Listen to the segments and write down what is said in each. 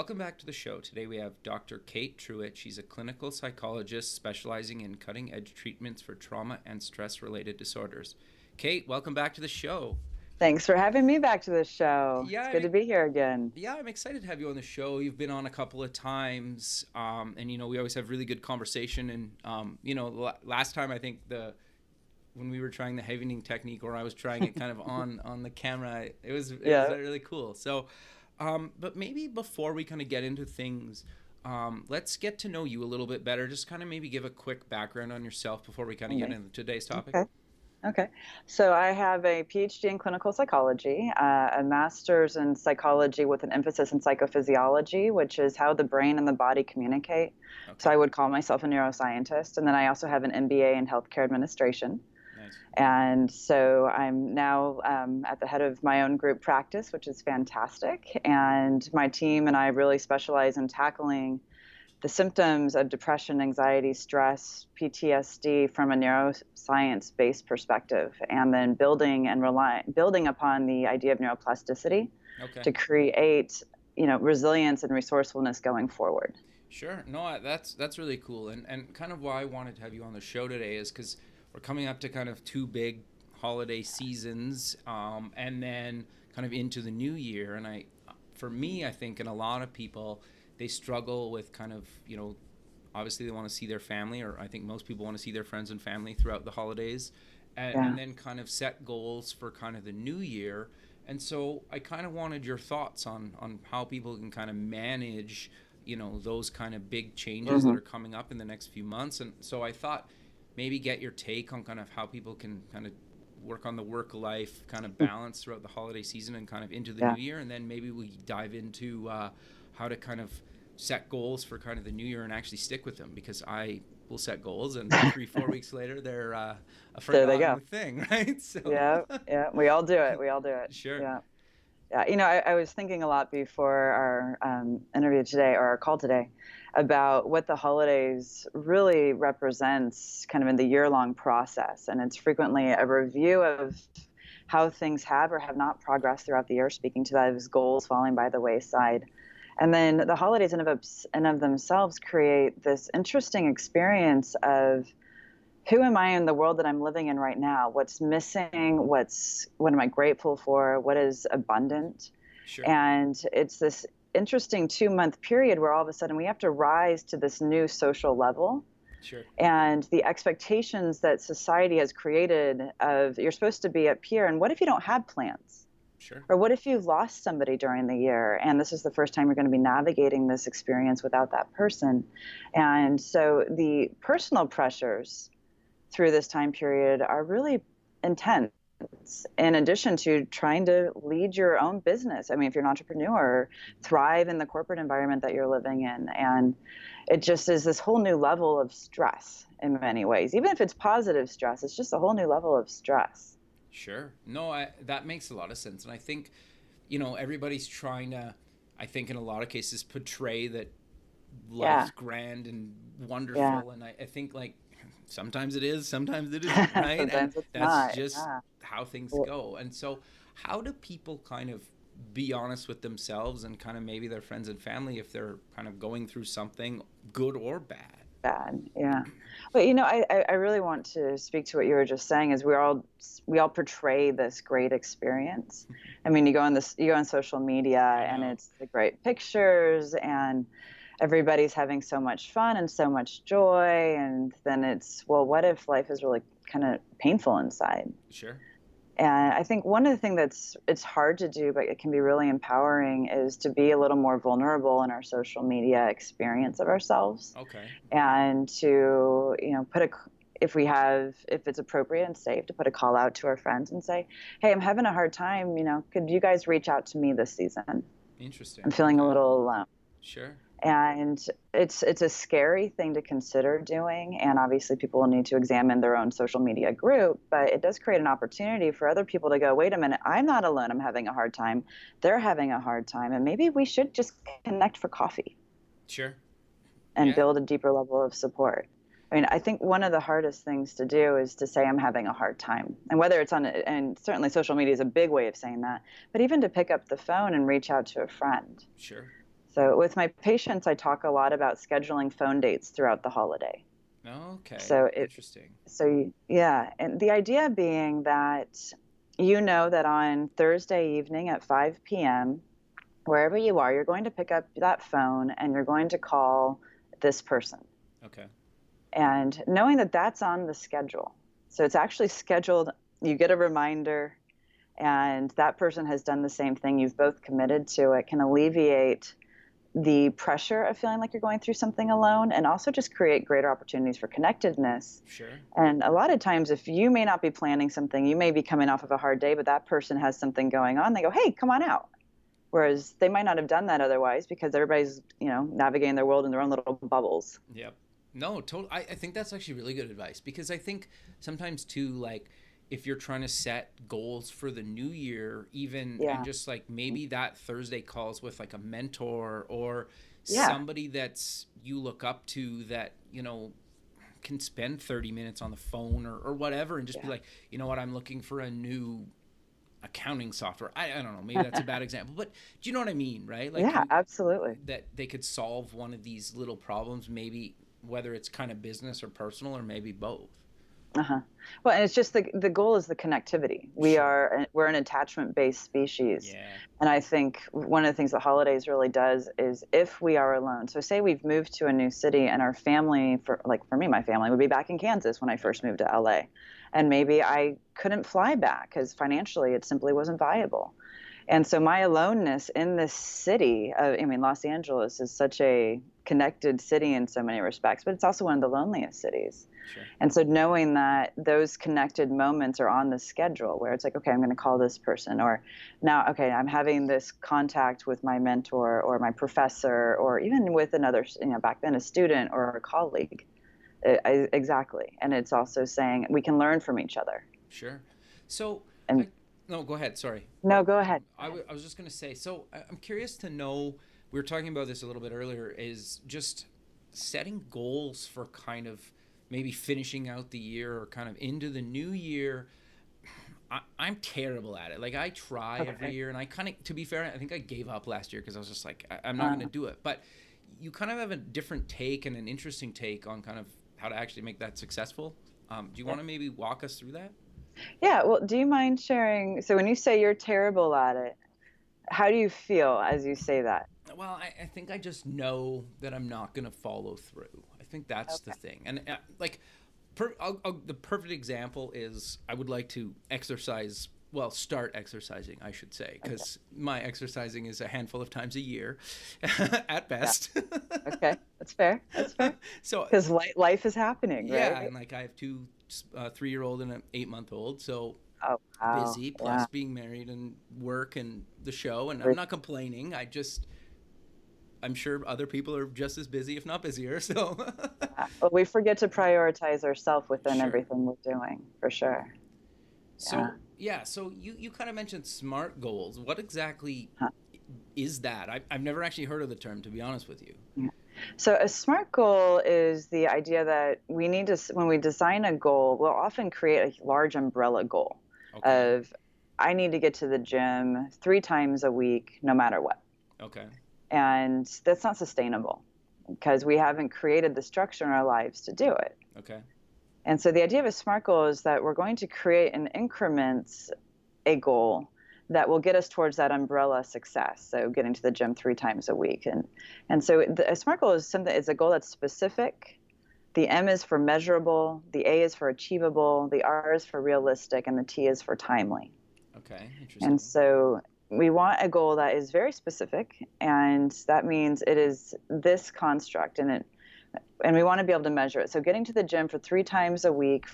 Welcome back to the show. Today we have Dr. Kate Truitt. She's a clinical psychologist specializing in cutting-edge treatments for trauma and stress-related disorders. Kate, welcome back to the show. Thanks for having me back to the show. Yeah, It's I'm, good to be here again. yeah, I'm excited to have you on the show. You've been on a couple of times, and we always have really good conversation. And last time I think when we were trying the heavening technique, or I was trying it kind of on the camera, it was really cool. So. But maybe before we kind of get into things, let's get to know you a little bit better. Just kind of maybe give a quick background on yourself before we kind of get into today's topic. Okay. So I have a PhD in clinical psychology, a master's in psychology with an emphasis in psychophysiology, which is how the brain and the body communicate. Okay. So I would call myself a neuroscientist. And then I also have an MBA in healthcare administration. Nice. And so I'm now at the head of my own group practice, which is fantastic. And my team and I really specialize in tackling the symptoms of depression, anxiety, stress, PTSD from a neuroscience-based perspective, and then building upon the idea of neuroplasticity to create, resilience and resourcefulness going forward. Sure. No, that's really cool. And kind of why I wanted to have you on the show today is because we're coming up to kind of two big holiday seasons, and then kind of into the new year. And I think, and a lot of people, they struggle with kind of, obviously they want to see their family, or I think most people want to see their friends and family throughout the holidays, and then kind of set goals for kind of the new year. And so I kind of wanted your thoughts on how people can kind of manage, those kind of big changes that are coming up in the next few months. And so I thought, maybe get your take on kind of how people can kind of work on the work-life kind of balance throughout the holiday season and kind of into the new year. And then maybe we dive into how to kind of set goals for kind of the new year and actually stick with them, because I will set goals and 3-4 weeks later they're a forgotten thing, right? So yeah, we all do it. Sure. Yeah, I was thinking a lot before our interview today, or our call today, about what the holidays really represents kind of in the year-long process. And it's frequently a review of how things have or have not progressed throughout the year, speaking to those goals falling by the wayside. And then the holidays in of themselves create this interesting experience of who am I in the world that I'm living in right now? What's missing? What am I grateful for? What is abundant? Sure. And it's this interesting 2-month period where all of a sudden we have to rise to this new social level. Sure. And the expectations that society has created of you're supposed to be up here, and what if you don't have plans? Sure. Or what if you've lost somebody during the year and this is the first time you're going to be navigating this experience without that person? And so the personal pressures through this time period are really intense, in addition to trying to lead your own business. I mean, if you're an entrepreneur, thrive in the corporate environment that you're living in. And it just is this whole new level of stress in many ways. Even if it's positive stress, it's just a whole new level of stress. Sure. No, that makes a lot of sense. And I think, everybody's trying to, I think in a lot of cases, portray that life's grand and wonderful. Yeah. And I think sometimes it is, sometimes it isn't, right? Sometimes and it's that's not. just how things go. And so how do people kind of be honest with themselves and kind of maybe their friends and family if they're kind of going through something good or bad? Yeah. But I really want to speak to what you were just saying, is we all portray this great experience. I mean, you go on social media and it's the great pictures and everybody's having so much fun and so much joy, and then it's, well, what if life is really kind of painful inside? Sure. And I think one of the things it's hard to do, but it can be really empowering, is to be a little more vulnerable in our social media experience of ourselves. Okay. And to, if it's appropriate and safe, to put a call out to our friends and say, hey, I'm having a hard time, could you guys reach out to me this season? Interesting. I'm feeling a little alone. Sure. And it's a scary thing to consider doing, and obviously people will need to examine their own social media group, but it does create an opportunity for other people to go, wait a minute, I'm not alone, I'm having a hard time, they're having a hard time, and maybe we should just connect for coffee. Sure. And build a deeper level of support. I mean, I think one of the hardest things to do is to say I'm having a hard time. And whether it's and certainly social media is a big way of saying that, but even to pick up the phone and reach out to a friend. Sure. So with my patients, I talk a lot about scheduling phone dates throughout the holiday. Okay, So interesting. yeah, and the idea being that that on Thursday evening at 5 p.m., wherever you are, you're going to pick up that phone and you're going to call this person. Okay. And knowing that that's on the schedule. So it's actually scheduled, you get a reminder, and that person has done the same thing. You've both committed to it, can alleviate the pressure of feeling like you're going through something alone, and also just create greater opportunities for connectedness. Sure. And a lot of times, if you may not be planning something, you may be coming off of a hard day, but that person has something going on, they go, hey, come on out. Whereas they might not have done that otherwise because everybody's, navigating their world in their own little bubbles. Yep. No, totally. I think that's actually really good advice, because I think sometimes too, like, if you're trying to set goals for the new year, even, and Yeah. just like maybe that Thursday calls with like a mentor or Yeah. somebody that's you look up to that, can spend 30 minutes on the phone or whatever, and just be Yeah. like, you know what, I'm looking for a new accounting software. I don't know, maybe that's a bad example, but do you know what I mean, right? Like Yeah, absolutely. that they could solve one of these little problems, maybe whether it's kind of business or personal, or maybe both. Uh-huh. Well, and it's just the goal is the connectivity. Sure. We're an attachment-based species. Yeah. And I think one of the things the holidays really does is if we are alone. So say we've moved to a new city and our family, for me, my family would be back in Kansas when I first moved to LA. And maybe I couldn't fly back because financially it simply wasn't viable. And so my aloneness in this city, Los Angeles is such a connected city in so many respects, but it's also one of the loneliest cities. Sure. And so knowing that those connected moments are on the schedule where it's like, okay, I'm going to call this person, or now, okay, I'm having this contact with my mentor or my professor, or even with another, back then a student or a colleague. Exactly. And it's also saying we can learn from each other. Sure. So, And no, go ahead. Sorry. no, go ahead. I was just going to say, so I'm curious to know, we were talking about this a little bit earlier, is just setting goals for kind of maybe finishing out the year or kind of into the new year. I'm terrible at it. Like, I try every year, and I kind of, to be fair, I think I gave up last year because I was just like, I'm not going to do it. But you kind of have a different take and an interesting take on kind of how to actually make that successful. Do you want to maybe walk us through that? Yeah, well, do you mind sharing? So when you say you're terrible at it, how do you feel as you say that? Well, I think I just know that I'm not going to follow through. I think that's the Okay. thing. And the perfect example is I would like to exercise, well, start exercising, I should say, Okay. because my exercising is a handful of times a year at best. Okay. That's fair. That's fair. So, Because life is happening, yeah, right? and like I have two 3-year-old and an 8-month-old, so Oh, wow. busy, Yeah. plus being married and work and the show, and I'm not complaining. I'm sure other people are just as busy, if not busier. So, Well, we forget to prioritize ourselves within sure. everything we're doing, for sure. So, yeah, so you kind of mentioned SMART goals. What exactly Huh. is that? I've never actually heard of the term, to be honest with you. Yeah. So a SMART goal is the idea that we need to, when we design a goal, we'll often create a large umbrella goal Okay. of, I need to get to the gym 3 times a week, no matter what. Okay. And that's not sustainable because we haven't created the structure in our lives to do it. Okay. And so the idea of a SMART goal is that we're going to create in increments a goal that will get us towards that umbrella success. So getting to the gym 3 times a week. And so a SMART goal is a goal that's specific. The M is for measurable, the A is for achievable, the R is for realistic, and the T is for timely. Okay. Interesting. And so we want a goal that is very specific, and that means it is this construct, and we want to be able to measure it. So getting to the gym for 3 times a week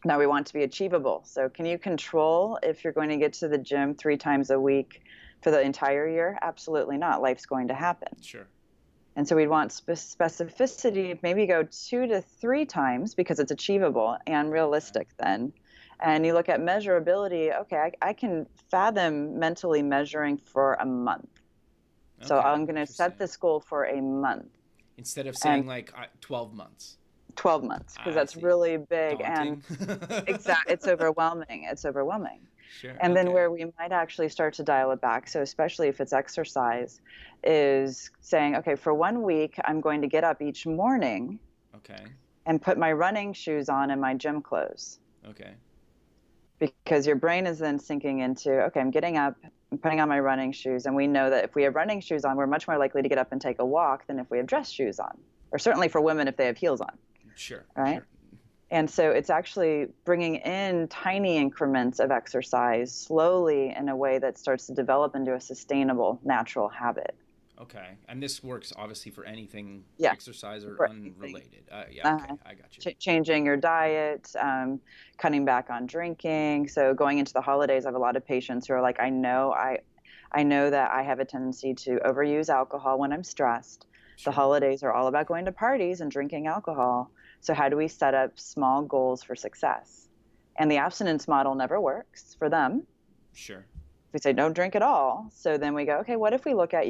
now we want it to be achievable. So can you control if you're going to get to the gym 3 times a week for the entire year? Absolutely not. Life's going to happen. Sure. And so we'd want specificity, maybe go 2 to 3 times because it's achievable and realistic then. And you look at measurability, okay, I can fathom mentally measuring for a month. So Okay. I'm going to set this goal for a month. Instead of saying 12 months. 12 months, because I that's see. really big. Daunting. And it's overwhelming. It's overwhelming. Sure. And then Okay. where we might actually start to dial it back, so especially if it's exercise, is saying, okay, for 1 week, I'm going to get up each morning Okay. and put my running shoes on and my gym clothes. Okay. Because your brain is then sinking into, okay, I'm getting up, I'm putting on my running shoes. And we know that if we have running shoes on, we're much more likely to get up and take a walk than if we have dress shoes on, or certainly for women if they have heels on, Sure. right? Sure. And so it's actually bringing in tiny increments of exercise slowly in a way that starts to develop into a sustainable, natural habit. Okay. And this works obviously for anything Yeah, exercise or for anything. unrelated. Yeah. Okay. I got you. Changing your diet, cutting back on drinking. So going into the holidays, I have a lot of patients who are like, I know that I have a tendency to overuse alcohol when I'm stressed. The Sure. holidays are all about going to parties and drinking alcohol. So how do we set up small goals for success? And the abstinence model never works for them. Sure. We say don't drink at all. So then we go, okay, what if we look at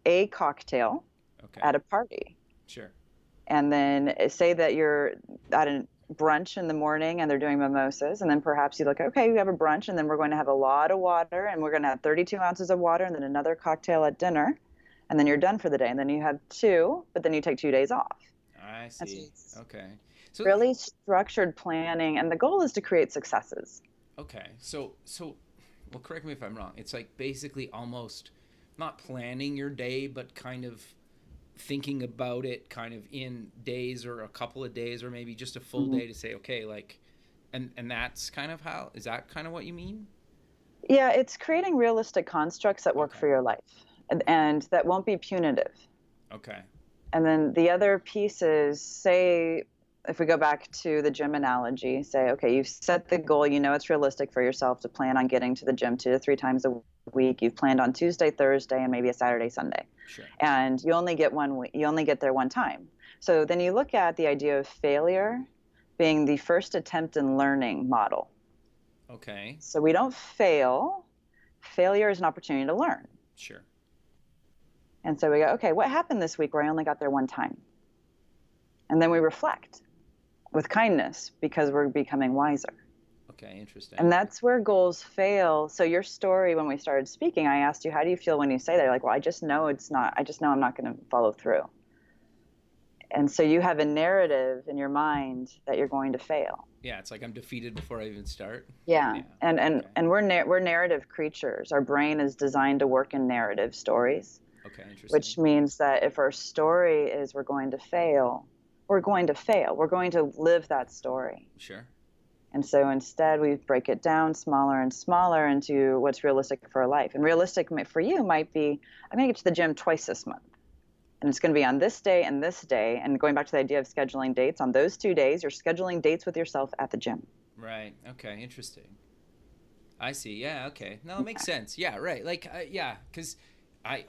a cocktail Okay. at a party? Sure. And then say that you're at a brunch in the morning and they're doing mimosas. And then perhaps you look, okay, we have a brunch and then we're going to have a lot of water and we're going to have 32 ounces of water and then another cocktail at dinner. And then you're done for the day. And then you have two, but then you take 2 days off. I And so see. it's Okay. So really structured planning. And the goal is to create successes. okay. Well, correct me if I'm wrong. It's like basically almost not planning your day, but kind of thinking about it kind of in days or a couple of days or maybe just a full Mhm. day to say, okay, like, and that's kind of how, is that kind of what you mean? Yeah, it's creating realistic constructs that work Okay. for your life and that won't be punitive. Okay. And then the other piece is, say, if we go back to the gym analogy, say, okay, you've set the goal, you know it's realistic for yourself to plan on getting to the gym 2 to 3 times a week. You've planned on Tuesday, Thursday, and maybe a Saturday, Sunday. Sure. And you only get one week, you only get there one time. So then you look at the idea of failure being the first attempt in learning model. Okay. So we don't fail. Failure is an opportunity to learn. Sure. And so we go, okay, what happened this week where I only got there one time? And then we reflect with kindness because we're becoming wiser. Okay. Interesting. And that's where goals fail. So your story, when we started speaking, I asked you, how do you feel when you say that? You're like, well, I just know I'm not going to follow through. And so you have a narrative in your mind that you're going to fail. Yeah. It's like I'm defeated before I even start. Yeah. Yeah. And Okay. we're narrative creatures. Our brain is designed to work in narrative stories, Okay. Interesting. which means that if our story is we're going to fail, we're going to fail. We're going to live that story. Sure. And so instead, we break it down smaller and smaller into what's realistic for our life. And realistic for you might be, I'm going to get to the gym twice this month. And it's going to be on this day and this day. And going back to the idea of scheduling dates, on those 2 days, you're scheduling dates with yourself at the gym. Right. Okay. Interesting. I see. Yeah. Okay. No, it makes sense. Yeah. Right. Like, yeah. Because I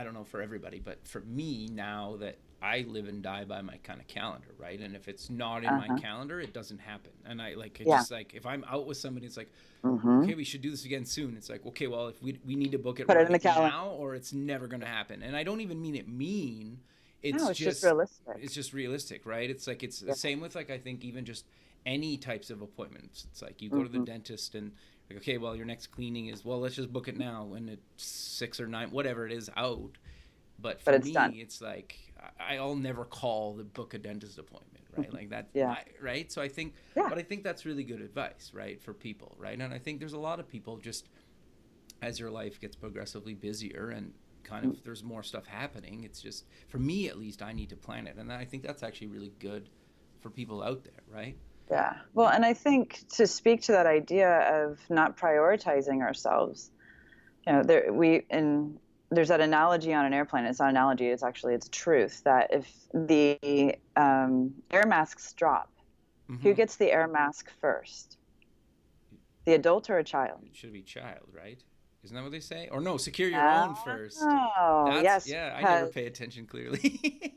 don't know for everybody, but for me now that I live and die by my kind of calendar, right? And if it's not in my calendar, it doesn't happen. And I like, it's just like, if I'm out with somebody, it's like, okay, we should do this again soon. It's like, okay, well, if we need to book it Put it right in the calendar now, or it's never going to happen. And I don't even mean it mean. No, it's just realistic. It's just realistic, right? It's like, it's the same with like, I think even just any types of appointments. It's like you go to the dentist and like, okay, well, your next cleaning is, well, let's just book it now when it's 6 or 9, whatever it is out. But for me, done. it's like I'll never call the book a dentist appointment, right? Like that, right? So I think, but I think that's really good advice, right, for people, right? And I think there's a lot of people just as your life gets progressively busier and kind of there's more stuff happening. It's just, for me at least, I need to plan it, and I think that's actually really good for people out there, right? Yeah. Well, and I think to speak to that idea of not prioritizing ourselves, you know, there's that analogy on an airplane. It's not an analogy. It's truth that if the air masks drop, who gets the air mask first? The adult or a child? It should be child, right? Isn't that what they say? Or no, secure your own first. Oh, yes. Yeah, I never pay attention clearly.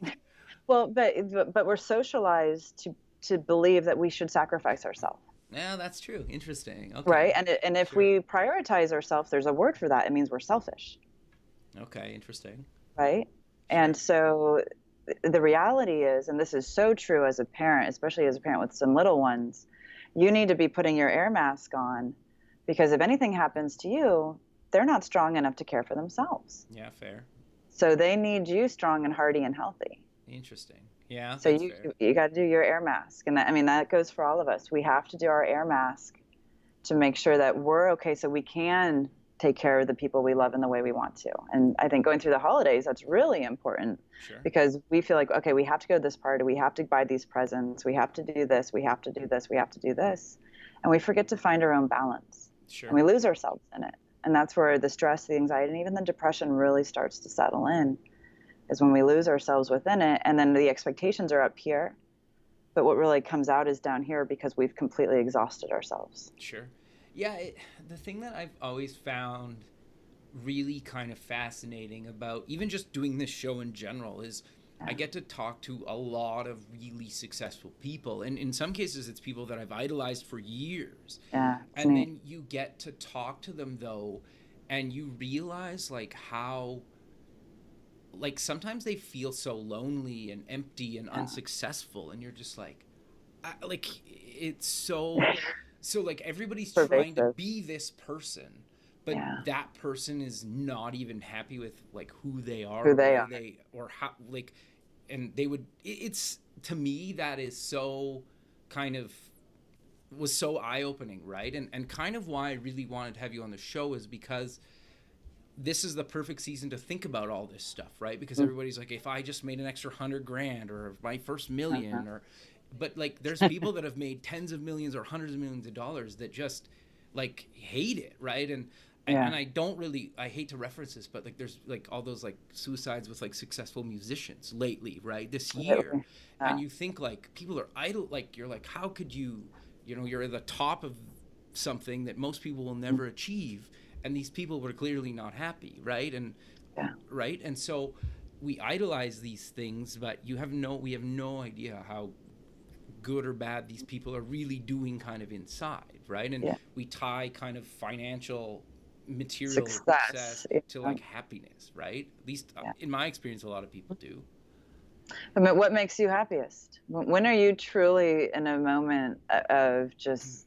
Well, but we're socialized to believe that we should sacrifice ourselves. Yeah, that's true. Interesting. Okay. Right? And if we prioritize ourselves, there's a word for that. It means we're selfish. Okay, interesting. Right? And so the reality is, and this is so true as a parent, especially as a parent with some little ones, you need to be putting your air mask on because if anything happens to you, they're not strong enough to care for themselves. Yeah, fair. So they need you strong and hearty and healthy. Interesting. Yeah, So that's you fair. you got to do your air mask, and that, I mean, that goes for all of us. We have to do our air mask to make sure that we're okay, so we can take care of the people we love in the way we want to. And I think going through the holidays, that's really important, Sure. because we feel like, okay, we have to go to this party, we have to buy these presents, we have to do this, we have to do this, we have to do this, and we forget to find our own balance, Sure. and we lose ourselves in it. And that's where the stress, the anxiety, and even the depression really starts to settle in, is when we lose ourselves within it, and then the expectations are up here, but what really comes out is down here, because we've completely exhausted ourselves. Sure. Yeah, the thing that I've always found really kind of fascinating about even just doing this show in general is I get to talk to a lot of really successful people. And in some cases, it's people that I've idolized for years. Yeah, and then you get to talk to them, though, and you realize, like, how, like, sometimes they feel so lonely and empty and unsuccessful. And you're just like it's so... So, like, everybody's trying to be this person, but that person is not even happy with, like, who they are, or how, like, and they would, it's, to me, that is so kind of, was so eye-opening, right? And kind of why I really wanted to have you on the show is because this is the perfect season to think about all this stuff, right? Because everybody's like, if I just made an extra $100,000 or my first million or... But, like, there's people that have made tens of millions or hundreds of millions of dollars that just, like, hate it, right? And I don't really, I hate to reference this, but, like, there's, like, all those, like, suicides with, like, successful musicians lately, right? This year. And you think, like, people are idle, like, you're like, how could you, you know, you're at the top of something that most people will never achieve, and these people were clearly not happy, right? And, right? And so we idolize these things, but we have no idea how good or bad these people are really doing kind of inside, right? And we tie kind of financial material success to like happiness, right? At least in my experience, a lot of people do. But what makes you happiest? When are you truly in a moment of just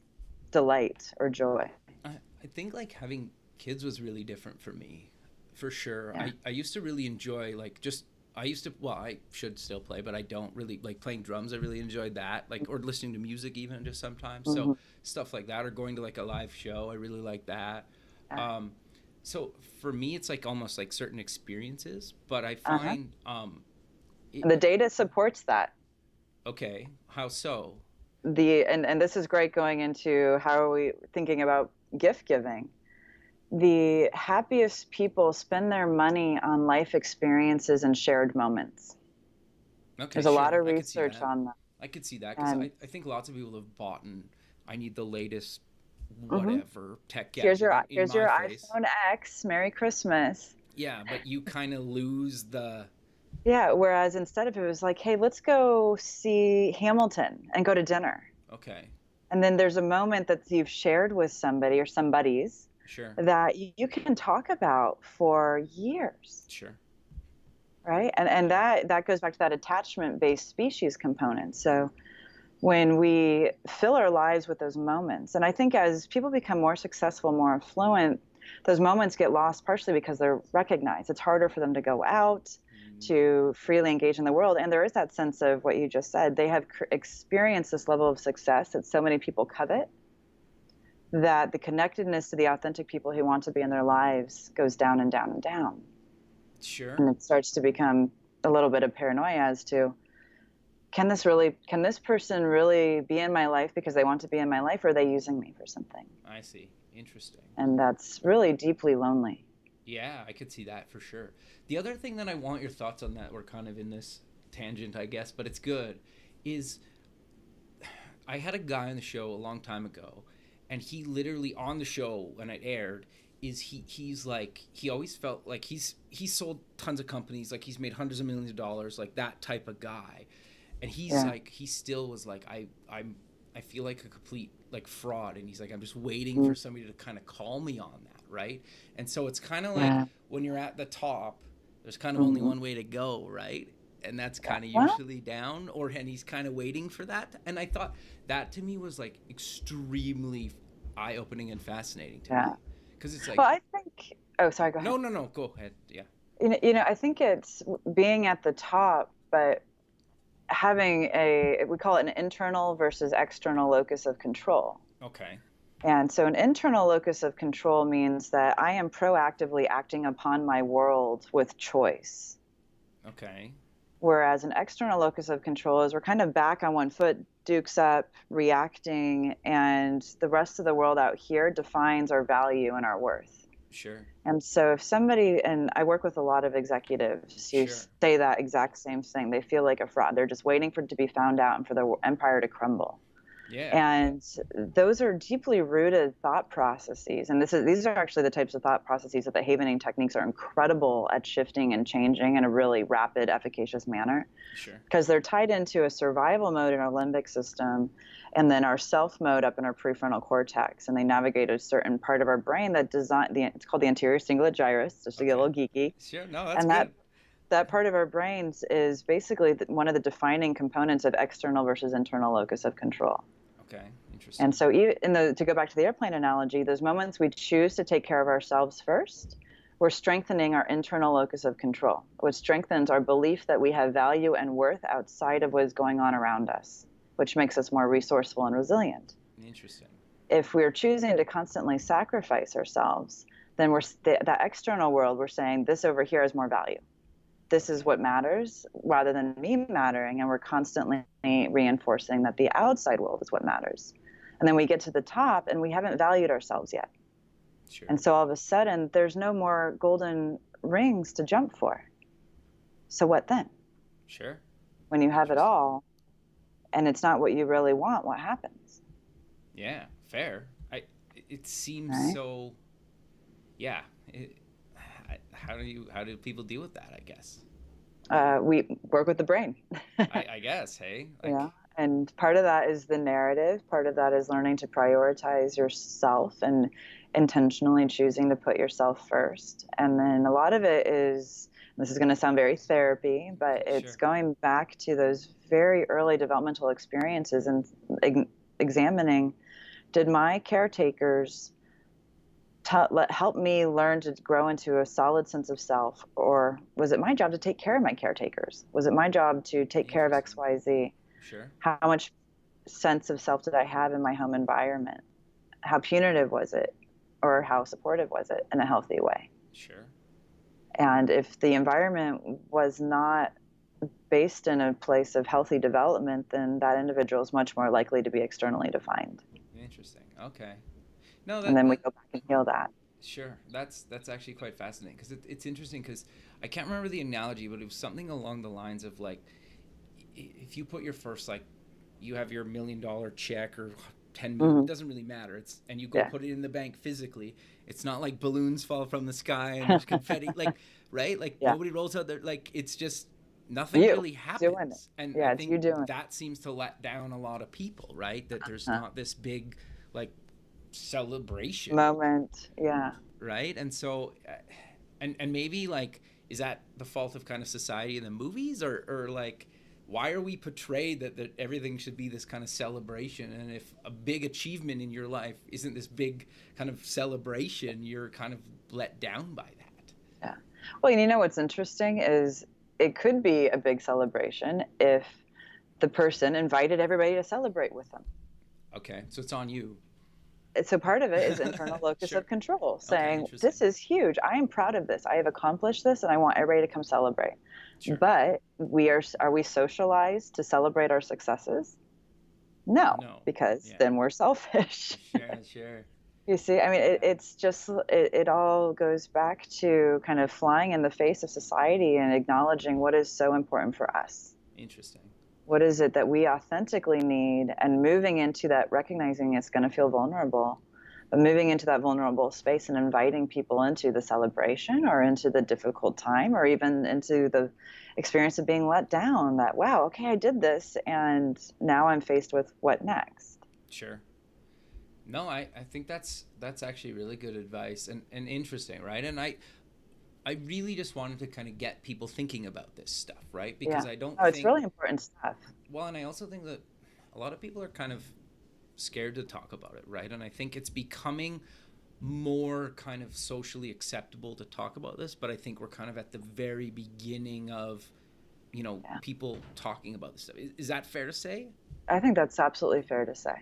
delight or joy? I think, like, having kids was really different for me, for sure. I used to really enjoy, like, I should still play, but I don't really like playing drums. I really enjoyed that, like, or listening to music even just sometimes. So stuff like that, or going to, like, a live show. I really like that. So for me, it's like almost like certain experiences, but I find the data supports that. Okay, how so? And this is great going into how are we thinking about gift giving. The happiest people spend their money on life experiences and shared moments. Okay, there's a lot of research on that. I could see that, because I think lots of people have bought, and I need the latest whatever tech gadget. Here's your iPhone X. Merry Christmas. Yeah, but you kind of lose the... Yeah, whereas instead of it was like, hey, let's go see Hamilton and go to dinner. Okay. And then there's a moment that you've shared with somebody or somebody's that you can talk about for years. Sure. Right? And that goes back to that attachment-based species component. So when we fill our lives with those moments, and I think as people become more successful, more affluent, those moments get lost partially because they're recognized. It's harder for them to go out, to freely engage in the world. And there is that sense of what you just said. They have experienced this level of success that so many people covet, that the connectedness to the authentic people who want to be in their lives goes down and down and down. Sure. And it starts to become a little bit of paranoia as to, can this person really be in my life because they want to be in my life, or are they using me for something? I see. Interesting. And that's really deeply lonely. Yeah, I could see that for sure. The other thing that I want your thoughts on, that we're kind of in this tangent, I guess, but it's good, is I had a guy on the show a long time ago, and he literally, on the show when it aired, he's like, he always felt like he's sold tons of companies, like he's made hundreds of millions of dollars, like that type of guy. And he's like, he still was like, I feel like a complete like fraud. And he's like, I'm just waiting for somebody to kind of call me on that. Right. And so it's kind of like when you're at the top, there's kind of only one way to go. Right. And that's kind of usually down, and he's kind of waiting for that. And I thought that to me was like extremely eye-opening and fascinating to Yeah. me, because it's like, Well, I think, oh, sorry, go ahead. no, go ahead. Yeah. I think it's being at the top, but having we call it an internal versus external locus of control. Okay. And so an internal locus of control means that I am proactively acting upon my world with choice. Okay. Whereas an external locus of control is we're kind of back on one foot, dukes up, reacting, and the rest of the world out here defines our value and our worth. Sure. And so if somebody, and I work with a lot of executives who Sure. say that exact same thing, they feel like a fraud. They're just waiting for it to be found out and for the empire to crumble. Yeah. And those are deeply rooted thought processes. And these are actually the types of thought processes that the havening techniques are incredible at shifting and changing in a really rapid, efficacious manner. Sure. Because they're tied into a survival mode in our limbic system and then our self mode up in our prefrontal cortex. And they navigate a certain part of our brain that it's called the anterior cingulate gyrus, just to get a little geeky. Sure. No, that's And good. that part of our brains is basically one of the defining components of external versus internal locus of control. Okay, interesting. And so to go back to the airplane analogy, those moments we choose to take care of ourselves first, we're strengthening our internal locus of control, which strengthens our belief that we have value and worth outside of what is going on around us, which makes us more resourceful and resilient. Interesting. If we're choosing to constantly sacrifice ourselves, then that external world, we're saying this over here has more value. This is what matters rather than me mattering. And we're constantly reinforcing that the outside world is what matters. And then we get to the top and we haven't valued ourselves yet. Sure. And so all of a sudden, there's no more golden rings to jump for. So what then? Sure. When you have it all and it's not what you really want, what happens? Yeah, fair. It seems right? So, yeah. How do people deal with that, I guess? We work with the brain. I guess, hey? Yeah. And part of that is the narrative. Part of that is learning to prioritize yourself and intentionally choosing to put yourself first. And then a lot of it is, this is going to sound very therapy, but it's Sure. going back to those very early developmental experiences and examining, did my caretakers help me learn to grow into a solid sense of self? Or was it my job to take care of my caretakers? Was it my job to take care of XYZ? Sure. How much sense of self did I have in my home environment? How punitive was it? Or how supportive was it in a healthy way? Sure. And if the environment was not based in a place of healthy development, then that individual is much more likely to be externally defined. Interesting. Okay. No, and then we go back and heal that. Sure. That's actually quite fascinating, because it's interesting, because I can't remember the analogy, but it was something along the lines of, like, if you put your first, like, you have your $1 million check or 10 million, it doesn't really matter. And you go put it in the bank physically. It's not like balloons fall from the sky and there's confetti, like, right? Like nobody rolls out there. Like, it's just nothing really happens. And I think that seems to let down a lot of people, right? That there's not this big, like, celebration moment. Yeah. Right. And so, and maybe, like, is that the fault of kind of society in the movies, or like, why are we portrayed that everything should be this kind of celebration? And if a big achievement in your life isn't this big kind of celebration, you're kind of let down by that. Yeah. Well, you know what's interesting is it could be a big celebration if the person invited everybody to celebrate with them. Okay. So it's on you. So part of it is internal locus of control, saying, this is huge. I am proud of this. I have accomplished this, and I want everybody to come celebrate. Sure. But are we socialized to celebrate our successes? No, because then we're selfish. Sure. You see, I mean, it's just, it all goes back to kind of flying in the face of society and acknowledging what is so important for us. Interesting. What is it that we authentically need, and moving into that, recognizing it's going to feel vulnerable, but moving into that vulnerable space and inviting people into the celebration or into the difficult time or even into the experience of being let down, that, wow, okay, I did this and now I'm faced with what next. Sure. No, I think that's actually really good advice and interesting, right? And I really just wanted to kind of get people thinking about this stuff, right? Because I don't think... it's really important stuff. Well, and I also think that a lot of people are kind of scared to talk about it, right? And I think it's becoming more kind of socially acceptable to talk about this, but I think we're kind of at the very beginning of, Yeah. people talking about this stuff. Is that fair to say? I think that's absolutely fair to say.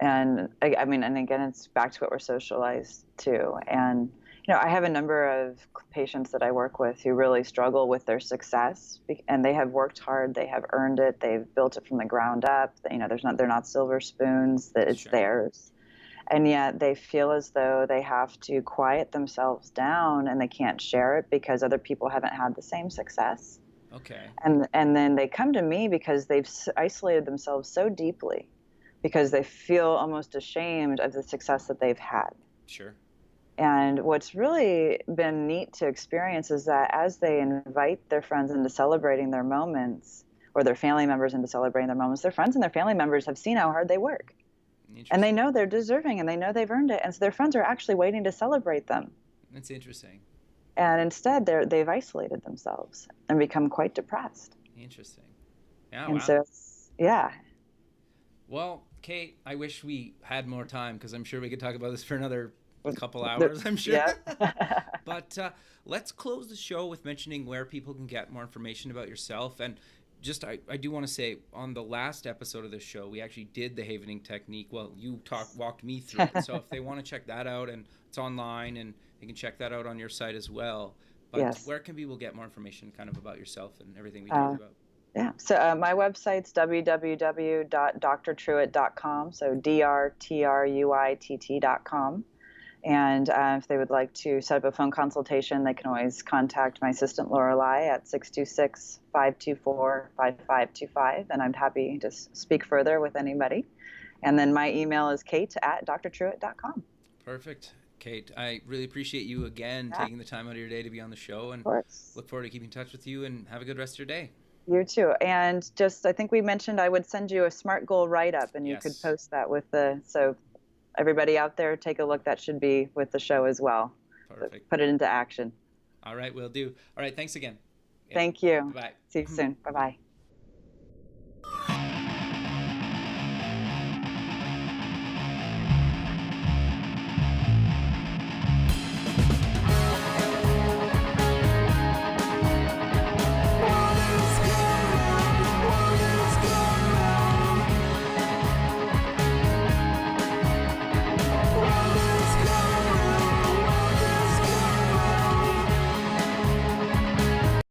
And I mean, and again, it's back to what we're socialized to. And, I have a number of patients that I work with who really struggle with their success, and they have worked hard, they have earned it, they've built it from the ground up. They're not silver spoons, that it's Sure. theirs. And yet they feel as though they have to quiet themselves down and they can't share it because other people haven't had the same success. Okay. And then they come to me because they've isolated themselves so deeply because they feel almost ashamed of the success that they've had. Sure. And what's really been neat to experience is that as they invite their friends into celebrating their moments, or their family members into celebrating their moments, their friends and their family members have seen how hard they work. And they know they're deserving and they know they've earned it. And so their friends are actually waiting to celebrate them. That's interesting. And instead, they've isolated themselves and become quite depressed. Interesting. Yeah, and wow. So, yeah. Well, Kate, I wish we had more time because I'm sure we could talk about this for another couple hours, I'm sure. Yeah. But let's close the show with mentioning where people can get more information about yourself. And just, I do want to say, on the last episode of this show, we actually did the havening technique. Well, you walked me through it. So if they want to check that out, and it's online, and they can check that out on your site as well. But Yes. Where can people get more information kind of about yourself and everything we talked about? Yeah. So my website's www.drtruitt.com. So drtruitt.com. And if they would like to set up a phone consultation, they can always contact my assistant Lorelei at 626-524-5525. And I'm happy to speak further with anybody. And then my email is kate@drtruitt.com. Perfect. Kate, I really appreciate you again taking the time out of your day to be on the show, and look forward to keeping in touch with you, and have a good rest of your day. You too. And just, I think we mentioned I would send you a SMART goal write-up, and you could post that so everybody out there, take a look. That should be with the show as well. Perfect. So put it into action. All right, will do. All right, thanks again. Thank you. Bye. See you soon. Bye-bye.